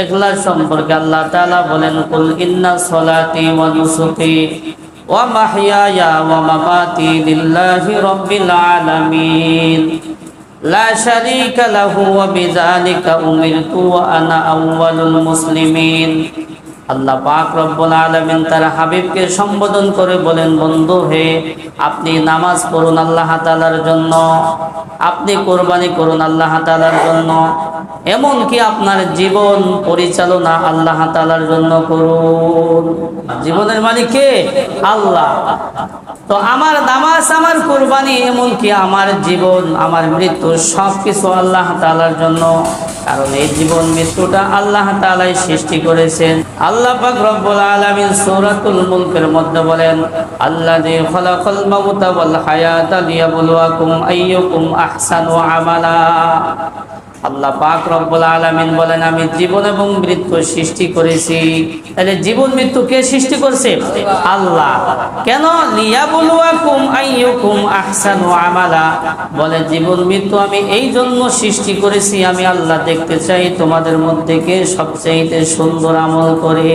ইখলাস সম্পর্কে আল্লাহ তাআলা বলেন, কুল ইন্না সলাতি ওয়া নুসুকি ওয়া মাহইয়ায়া ওয়া মামাতি লিল্লাহি রাব্বিল আলামিন লা শারীকা লাহু ওয়া বিযালিকা উমিরতু ওয়া আনা আউওয়ালুল মুসলিমিন। আল্লাহ পাক রব্বুল আলামিন তার হাবিবকে সম্বোধন করে বলেন, বন্ধু হে, আপনি নামাজ পড়ুন আল্লাহ তাআলার জন্য, আপনি কুরবানি করুন আল্লাহ তাআলার জন্য, এমনকি আপনার জীবন পরিচালনা আল্লাহ তাআলার জন্য করুন। জীবনের মালিক কে? আল্লাহ। তো আমার নামাজ, আমার কুরবানি, এমনকি আমার জীবন, আমার মৃত্যু সবকিছু আল্লাহ তাআলার জন্য। কারণ এই জীবন মৃত্যুটা আল্লাহ তাআলাই সৃষ্টি করেছেন। আল্লাহ পাক রব্বুল আলামিন সূরাতুল মুলকের মধ্যে বলেন, আল্লাযী খালাকাল মাউতা ওয়াল হায়াতা লিয়াবলুয়াকুম আইয়ুকুম আহসানু আমালা। আল্লাহ পাক রব্বুল আলামিন বলেন, আমি জীবন এবং মৃত্যু সৃষ্টি করেছি। তাহলে জীবন মৃত্যু কে সৃষ্টি করছে? আল্লাহ। কেন? লিয়াবলুয়াকুম আইয়ুকুম আহসানু আমালা। বলে জীবন মৃত্যু আমি এই জন্য সৃষ্টি করেছি, আমি আল্লাহ দেখতে চাই তোমাদের মধ্যে কে সবচেয়ে সুন্দর আমল করে।